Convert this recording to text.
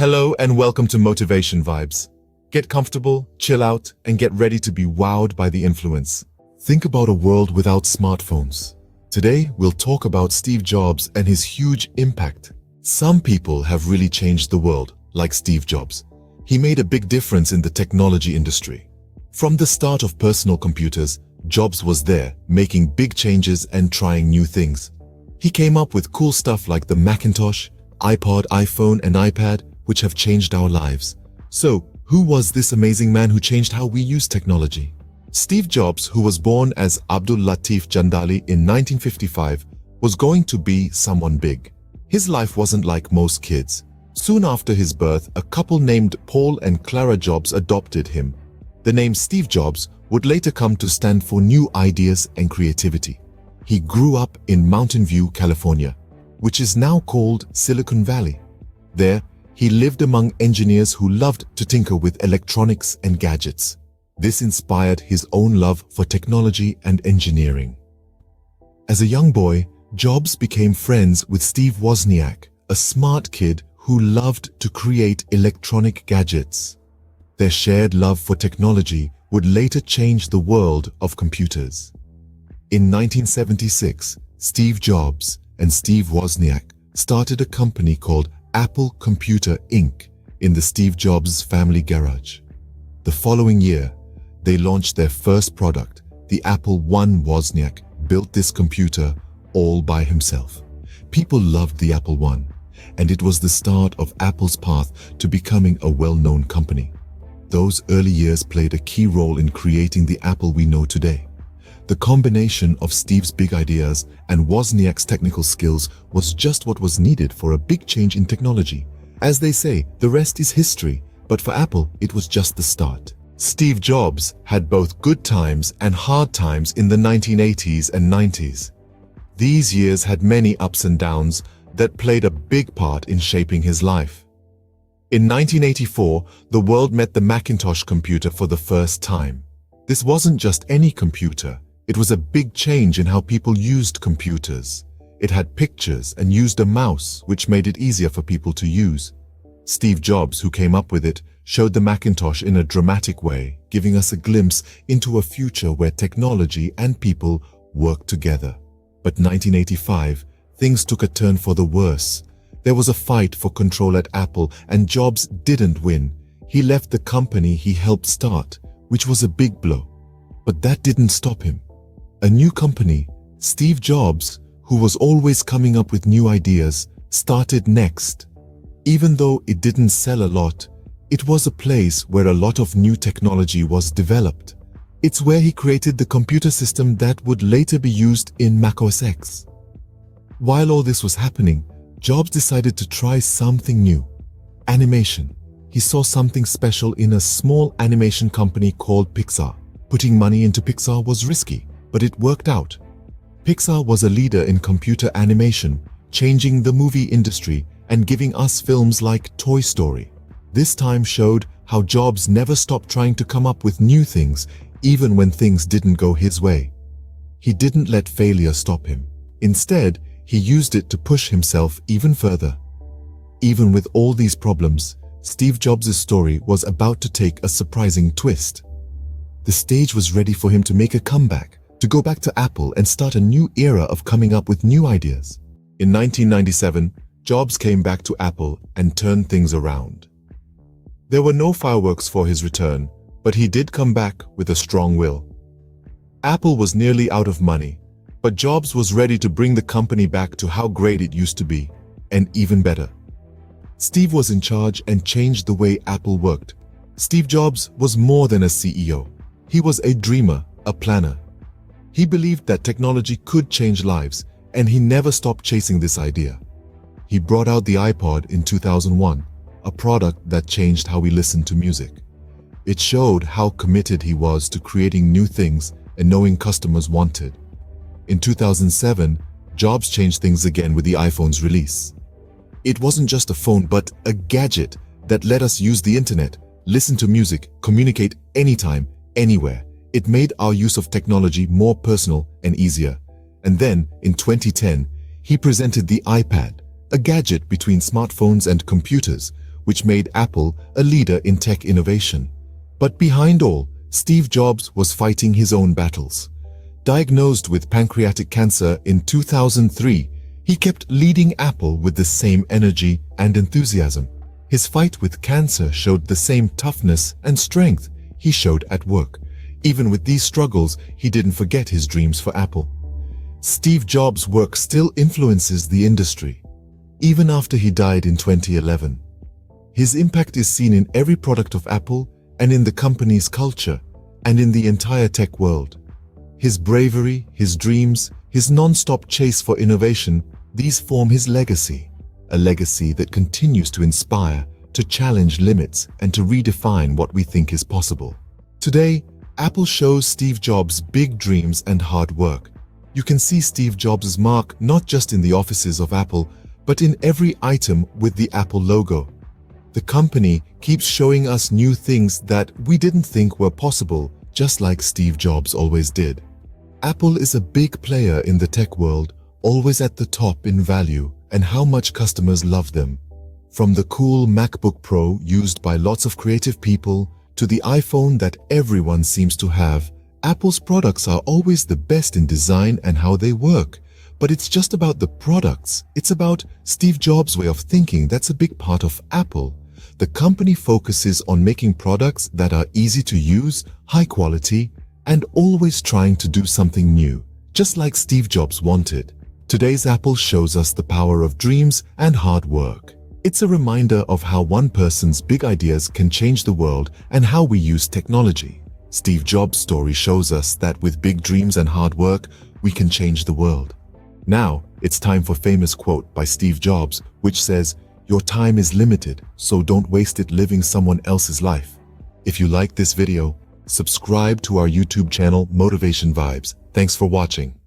Hello and welcome to Motivation Vibes. Get comfortable, chill out, and get ready to be wowed by the influence. Think about a world without smartphones. Today, we'll talk about Steve Jobs and his huge impact. Some people have really changed the world, like Steve Jobs. He made a big difference in the technology industry. From the start of personal computers, Jobs was there, making big changes and trying new things. He came up with cool stuff like the Macintosh, iPod, iPhone, and iPad, which have changed our lives. So, who was this amazing man who changed how we use technology? Steve Jobs, who was born as Abdul Latif Jandali in 1955, was going to be someone big. His life wasn't like most kids. Soon after his birth, a couple named Paul and Clara Jobs adopted him. The name Steve Jobs would later come to stand for new ideas and creativity. He grew up in Mountain View, California, which is now called Silicon Valley. There, he lived among engineers who loved to tinker with electronics and gadgets. This inspired his own love for technology and engineering. As a young boy, Jobs became friends with Steve Wozniak, a smart kid who loved to create electronic gadgets. Their shared love for technology would later change the world of computers. In 1976, Steve Jobs and Steve Wozniak started a company called Apple Computer Inc. in the Steve Jobs family garage. The following year, they launched their first product, the Apple I. Wozniak built this computer all by himself. People loved the Apple I, and it was the start of Apple's path to becoming a well-known company. Those early years played a key role in creating the Apple we know today. The combination of Steve's big ideas and Wozniak's technical skills was just what was needed for a big change in technology. As they say, the rest is history, but for Apple, it was just the start. Steve Jobs had both good times and hard times in the 1980s and 90s. These years had many ups and downs that played a big part in shaping his life. In 1984, the world met the Macintosh computer for the first time. This wasn't just any computer. It was a big change in how people used computers. It had pictures and used a mouse, which made it easier for people to use. Steve Jobs, who came up with it, showed the Macintosh in a dramatic way, giving us a glimpse into a future where technology and people worked together. But 1985, things took a turn for the worse. There was a fight for control at Apple, and Jobs didn't win. He left the company he helped start, which was a big blow. But that didn't stop him. A new company, Steve Jobs, who was always coming up with new ideas, started next. Even though it didn't sell a lot, it was a place where a lot of new technology was developed. It's where he created the computer system that would later be used in Mac OS X. While all this was happening, Jobs decided to try something new. Animation. He saw something special in a small animation company called Pixar. Putting money into Pixar was risky, but it worked out. Pixar was a leader in computer animation, changing the movie industry and giving us films like Toy Story. This time showed how Jobs never stopped trying to come up with new things, even when things didn't go his way. He didn't let failure stop him. Instead, he used it to push himself even further. Even with all these problems, Steve Jobs' story was about to take a surprising twist. The stage was ready for him to make a comeback, to go back to Apple and start a new era of coming up with new ideas. In 1997, Jobs came back to Apple and turned things around. There were no fireworks for his return, but he did come back with a strong will. Apple was nearly out of money, but Jobs was ready to bring the company back to how great it used to be, and even better. Steve was in charge and changed the way Apple worked. Steve Jobs was more than a CEO. He was a dreamer, a planner. He believed that technology could change lives, and he never stopped chasing this idea. He brought out the iPod in 2001, a product that changed how we listen to music. It showed how committed he was to creating new things and knowing customers wanted. In 2007, Jobs changed things again with the iPhone's release. It wasn't just a phone, but a gadget that let us use the internet, listen to music, communicate anytime, anywhere. It made our use of technology more personal and easier. And then, in 2010, he presented the iPad, a gadget between smartphones and computers, which made Apple a leader in tech innovation. But behind all, Steve Jobs was fighting his own battles. Diagnosed with pancreatic cancer in 2003, he kept leading Apple with the same energy and enthusiasm. His fight with cancer showed the same toughness and strength he showed at work. Even with these struggles, he didn't forget his dreams for Apple. Steve Jobs' work still influences the industry, even after he died in 2011. His impact is seen in every product of Apple and in the company's culture and in the entire tech world. His bravery, his dreams, his non-stop chase for innovation, these form his legacy, a legacy that continues to inspire, to challenge limits, and to redefine what we think is possible. Today, Apple shows Steve Jobs' big dreams and hard work. You can see Steve Jobs' mark not just in the offices of Apple, but in every item with the Apple logo. The company keeps showing us new things that we didn't think were possible, just like Steve Jobs always did. Apple is a big player in the tech world, always at the top in value and how much customers love them. From the cool MacBook Pro used by lots of creative people to the iPhone that everyone seems to have, Apple's products are always the best in design and how they work. But it's just about the products. It's about Steve Jobs' way of thinking that's a big part of Apple. The company focuses on making products that are easy to use, high quality, and always trying to do something new, just like Steve Jobs wanted. Today's Apple shows us the power of dreams and hard work. It's a reminder of how one person's big ideas can change the world and how we use technology. Steve Jobs' story shows us that with big dreams and hard work, we can change the world. Now, it's time for a famous quote by Steve Jobs, which says, "Your time is limited, so don't waste it living someone else's life." If you like this video, subscribe to our YouTube channel Motivation Vibes. Thanks for watching.